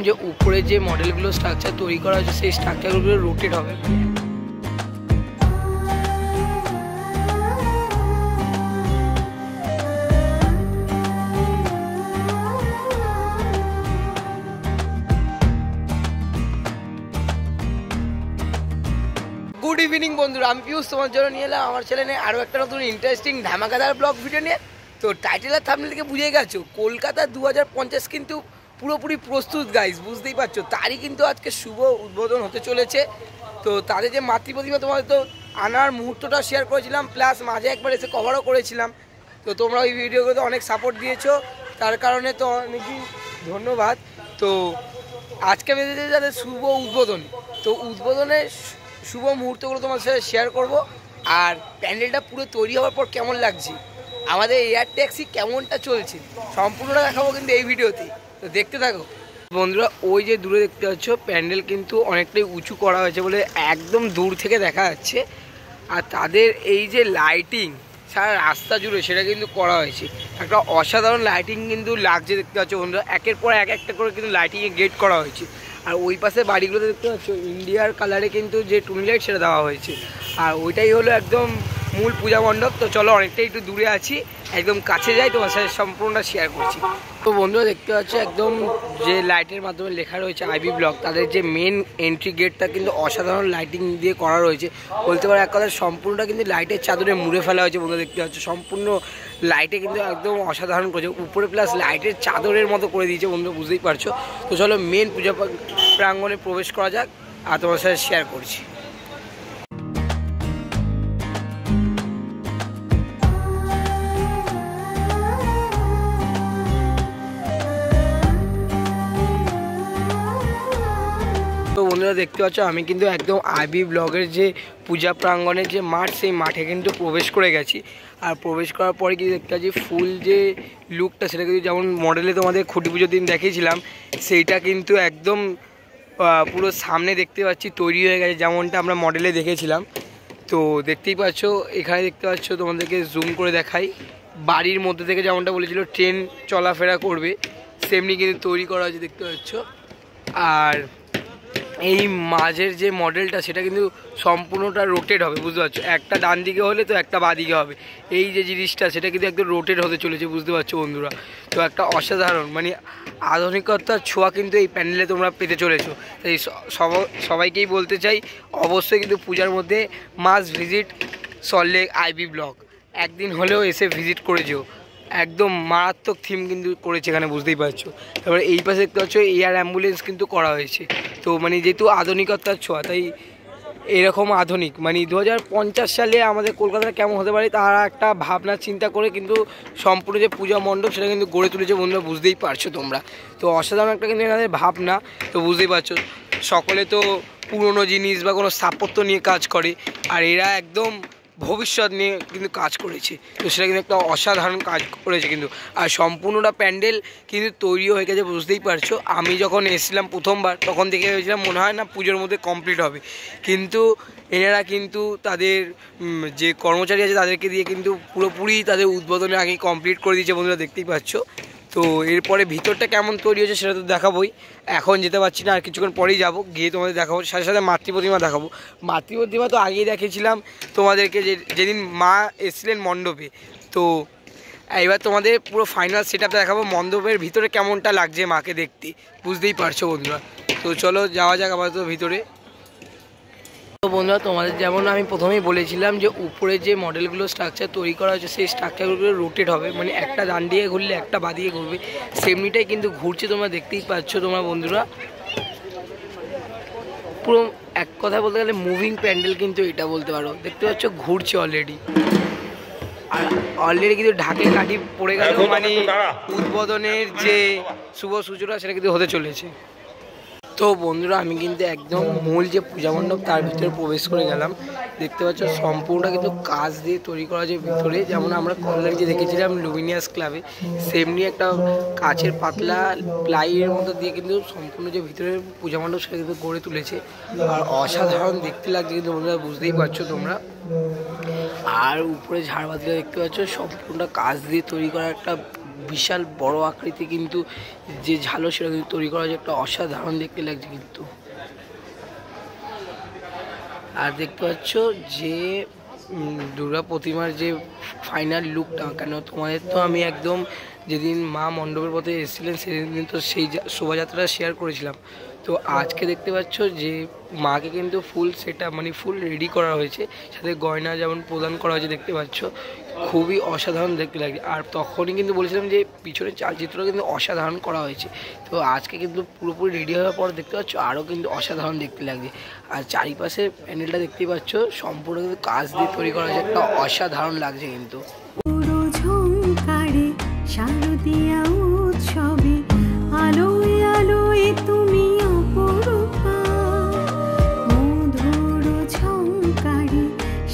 যে উপরে যে মডেলগুলো স্ট্রাকচার তৈরি করা হয়েছে সেই স্ট্রাকচারগুলো রোটেট হবে। গুড ইভিনিং বন্ধুরা, আমি পিউষ তোমার জন্য নিয়ে এলাম আমার চ্যানেলে আরও একটা নতুন ইন্টারেস্টিং ধামাকাদার ব্লগ ভিডিও নিয়ে। তো টাইটেল আর থাম্বনেল থেকে বুঝে গেছো কলকাতা 2050 কিন্তু পুরোপুরি প্রস্তুত গাইস, বুঝতেই পারছো। তারই কিন্তু আজকে শুভ উদ্বোধন হতে চলেছে। তো তাদের যে মাতৃপ্রতিমা তোমাদের তো আনার মুহূর্তটা শেয়ার করেছিলাম, প্লাস মাঝে একবার এসে কভারও করেছিলাম। তো তোমরা ওই ভিডিওগুলোতে অনেক সাপোর্ট দিয়েছো, তার কারণে তো অনেকই ধন্যবাদ। তো আজকে বেঁধেছে যাদের শুভ উদ্বোধন, তো উদ্বোধনের শুভ মুহূর্তগুলো তোমার সাথে শেয়ার করব। আর প্যান্ডেলটা পুরো তৈরি হওয়ার পর কেমন লাগছে, আমাদের এয়ার ট্যাক্সি কেমনটা চলছে, সম্পূর্ণটা দেখাবো কিন্তু এই ভিডিওতে। তো দেখতে থাকো বন্ধুরা। ওই যে দূরে দেখতে পাচ্ছ প্যান্ডেল কিন্তু অনেকটাই উঁচু করা হয়েছে বলে একদম দূর থেকে দেখা যাচ্ছে। আর তাদের এই যে লাইটিং সারা রাস্তা জুড়ে সেটা কিন্তু করা হয়েছে, একটা অসাধারণ লাইটিং কিন্তু লাগছে দেখতে পাচ্ছ বন্ধুরা। একের পর এক একটা করে কিন্তু লাইটিংয়ে গেট করা হয়েছে। আর ওই পাশে বাড়িগুলোতে দেখতে পাচ্ছ ইন্ডিয়ার কালারে কিন্তু যে টুনি লাইট সেটা দেওয়া হয়েছে। আর ওইটাই হলো একদম মূল পূজা মণ্ডপ। তো চলো অনেকটাই একটু দূরে আছি, একদম কাছে যাই, তোমার সাথে সম্পূর্ণটা শেয়ার করছি। তো বন্ধুরা দেখতে পাচ্ছ একদম যে লাইটের মাধ্যমে লেখা রয়েছে আইবি ব্লক, তাদের যে মেন এন্ট্রি গেটটা কিন্তু অসাধারণ লাইটিং দিয়ে করা রয়েছে। বলতে পারো এক কথা সম্পূর্ণটা কিন্তু লাইটের চাদরে মুড়ে ফেলা হয়েছে বন্ধুরা। দেখতে পাচ্ছ সম্পূর্ণ লাইটে কিন্তু একদম অসাধারণ করেছে, উপরে প্লাস লাইটের চাদরের মতো করে দিয়েছে বন্ধুরা, বুঝতেই পারছো। তো চলো মেন পূজা প্রাঙ্গণে প্রবেশ করা যাক আর তোমার সাথে শেয়ার করছি। তো বন্ধুরা দেখতে পাচ্ছ আমি কিন্তু একদম আইবি ব্লগের যে পূজা প্রাঙ্গণের যে মাঠ, সেই মাঠে কিন্তু প্রবেশ করে গেছি। আর প্রবেশ করার পরে কি দেখতে পাচ্ছি ফুল যে লুকটা সেটা কিন্তু যেমন মডেলে তোমাদের খুঁটি পুজোর দিন দেখিয়েছিলাম, সেইটা কিন্তু একদম পুরো সামনে দেখতে পাচ্ছি তৈরি হয়ে গেছে যেমনটা আমরা মডেলে দেখেছিলাম। তো দেখতেই পাচ্ছ এখানে দেখতে পাচ্ছ, তোমাদেরকে জুম করে দেখাই, বাড়ির মধ্যে থেকে যেমনটা বলেছিল ট্রেন চলাফেরা করবে সেমনি কিন্তু তৈরি করা হয়েছে দেখতে পাচ্ছ। আর এই মাঝের যে মডেলটা সেটা কিন্তু সম্পূর্ণটা রোটেট হবে, বুঝতে পারছো। একটা ডান দিকে হলে তো একটা বাঁ দিকে হবে, এই যে জিনিসটা সেটা কিন্তু একদম রোটেট হতে চলেছে, বুঝতে পারছো বন্ধুরা। তো একটা অসাধারণ মানে আধুনিকতার ছোঁয়া কিন্তু এই প্যান্ডেলে তোমরা পেতে চলেছো। তাই সবাইকেই বলতে চাই অবশ্যই কিন্তু পূজার মধ্যে must visit Salt Lake IB block, একদিন হলেও এসে ভিজিট করে যেও। একদম মারাত্মক থিম কিন্তু করেছে এখানে, বুঝতেই পারছো। তারপরে এই পাশে দেখতে পাচ্ছ এয়ার অ্যাম্বুলেন্স কিন্তু করা হয়েছে। তো মানে যেহেতু আধুনিকতার ছোঁয়া, তাই এরকম আধুনিক মানে 2050 সালে আমাদের কলকাতা কেমন হতে পারে তারা একটা ভাবনা চিন্তা করে কিন্তু সম্পূর্ণ যে পূজা মণ্ডপ সেটা কিন্তু গড়ে তুলেছে বন্ধুরা, বুঝতেই পারছো তোমরা। তো অসাধারণ একটা কিন্তু এনাদের ভাবনা, তো বুঝতেই পারছো। সকলে তো পুরনো জিনিস বা কোনো স্থাপত্য নিয়ে কাজ করে, আর এরা একদম ভবিষ্যৎ নিয়ে কিন্তু কাজ করেছে। তো সেটা কিন্তু একটা অসাধারণ কাজ করেছে কিন্তু। আর সম্পূর্ণটা প্যান্ডেল কিন্তু তৈরি হয়ে গেছে, বুঝতেই পারছো। আমি যখন এসেছিলাম প্রথমবার তখন থেকে ভেবেছিলাম মনে হয় না পুজোর মধ্যে কমপ্লিট হবে, কিন্তু এনারা কিন্তু তাদের যে কর্মচারী আছে তাদেরকে দিয়ে কিন্তু পুরোপুরি তাদের উদ্বোধনের আগেই কমপ্লিট করে দিয়েছে বন্ধুরা, দেখতেই পাচ্ছ। তো এরপরে ভিতরটা কেমন তৈরি হয়েছে সেটা তো দেখাবোই, এখন যেতে পারছি না, আর কিছুক্ষণ পরেই যাবো, গিয়ে তোমাদের দেখাবো। সাথে সাথে মাতৃপ্রতিমা দেখাবো। মাতৃপ্রতিমা তো আগেই দেখিয়েছিলাম তোমাদেরকে যেদিন মা এসেছিলেন মণ্ডপে। তো এবার তোমাদের পুরো ফাইনাল সেট আপটা দেখাবো, মণ্ডপের ভিতরে কেমনটা লাগছে মাকে দেখতে, বুঝতেই পারছো বন্ধুরা। তো চলো যাওয়া যাক আপাতত ভিতরে। তো বন্ধুরা তোমাদের যেমন আমি প্রথমেই বলেছিলাম যে উপরে যে মডেলগুলো স্ট্রাকচার তৈরি করা হয়েছে সেই স্ট্রাকচারগুলো রোটেট হবে, মানে একটা ডান দিকে ঘুরলে একটা বাঁ দিকে ঘুরবে, সেমনিটাই কিন্তু ঘুরছে, তোমরা দেখতেই পাচ্ছ তোমরা বন্ধুরা। পুরো এক কথা বলতে গেলে মুভিং প্যান্ডেল কিন্তু এটা বলতে পারো, দেখতে পাচ্ছ ঘুরছে অলরেডি। আর অলরেডি কিন্তু ঢাকে কাঠি পড়ে গেল, মানে উদ্বোধনের যে শুভ সূচনা সেটা কিন্তু হতে চলেছে। তো বন্ধুরা আমি কিন্তু একদম মূল যে পূজা মণ্ডপ তার ভিতরে প্রবেশ করে গেলাম। দেখতে পাচ্ছ সম্পূর্ণটা কিন্তু কাঁচ দিয়ে তৈরি করা যে ভিতরে, যেমন আমরা কল্যাণী যে দেখেছিলাম লুমিনিয়াস ক্লাবে, সেমনি একটা কাচের পাতলা প্লাইয়ের মতো দিয়ে কিন্তু সম্পূর্ণ যে ভিতরে পূজা মণ্ডপ সেটা কিন্তু গড়ে তুলেছে। আর অসাধারণ দেখতে লাগছে কিন্তু বন্ধুরা, বুঝতেই পারছো তোমরা। আর উপরে ঝাড়বাতিটা দেখতে পাচ্ছ সম্পূর্ণটা কাঁচ দিয়ে তৈরি করা একটা বিশাল বড় আকৃতি কিন্তু যে ঝালো সেটা কিন্তু তৈরি করা হয়েছে, একটা অসাধারণ দেখতে লাগছে কিন্তু। আর দেখতে পাচ্ছ যে দুর্গা প্রতিমার যে ফাইনাল লুকটা, কেন তোমাদের তো আমি একদম যেদিন মা মণ্ডপের পথে এসেছিলেন সেদিন তো সেই শোভাযাত্রাটা শেয়ার করেছিলাম। তো আজকে দেখতে পাচ্ছ যে মাকে কিন্তু ফুল সেটআপ মানে ফুল রেডি করা হয়েছে, সাথে গয়না যেমন প্রদান করা হয়েছে দেখতে পাচ্ছ, খুবই অসাধারণ দেখতে লাগে। আর তখনই কিন্তু বলেছিলাম যে পিছনের চালচিত্রটা কিন্তু অসাধারণ করা হয়েছে। তো আজকে কিন্তু পুরোপুরি রেডি হওয়ার পর দেখতে পাচ্ছ আরও কিন্তু অসাধারণ দেখতে লাগছে। আর চারিপাশে প্যান্ডেলটা দেখতেই পাচ্ছ সম্পূর্ণ কিন্তু কাঁচ দিয়ে তৈরি করা হয়েছে, একটা অসাধারণ লাগছে কিন্তু। শারদীয়া উৎসবে আলোয় আলোয় তুমি অপরূপা, মধুর ঝংকারে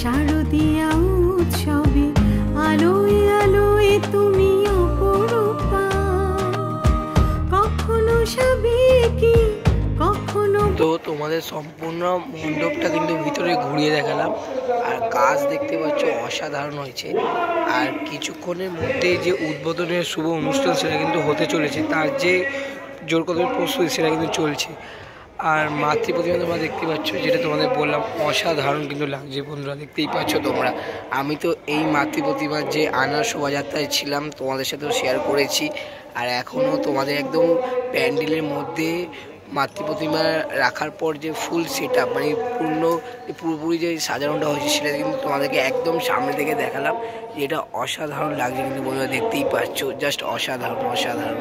শারদীয়া উৎসবে আলোয় আলোয় তুমি অপরূপা, কখনো সাবেকি কখনো। তো তোমাদের সম্পূর্ণ মণ্ডপটা কিন্তু ভিতরে ঘুরিয়ে দেখালাম, আর কাজ দেখতে পাচ্ছ অসাধারণ হয়েছে। আর কিছুক্ষণের মধ্যেই যে উদ্বোধনের শুভ অনুষ্ঠান সেটা কিন্তু হতে চলেছে, তার যে জোর কদমের প্রস্তুতি সেটা কিন্তু চলছে। আর মাতৃ প্রতিমা তোমরা দেখতে পাচ্ছ, যেটা তোমাদের বললাম অসাধারণ কিন্তু লাগছে বন্ধুরা, দেখতেই পাচ্ছ তোমরা। আমি তো এই মাতৃ প্রতিমার যে আনার শোভাযাত্রায় ছিলাম, তোমাদের সাথেও শেয়ার করেছি। আর এখনও তোমাদের একদম প্যান্ডেলের মধ্যে মাতৃ প্রতিমা রাখার পর যে ফুল সেটআপ মানে পুরোপুরি যে সাজানোটা হয়েছে সেটা কিন্তু তোমাদেরকে একদম সামনে থেকে দেখালাম, যেটা অসাধারণ লাগছে কিন্তু বন্ধুরা, দেখতেই পাচ্ছ জাস্ট অসাধারণ অসাধারণ।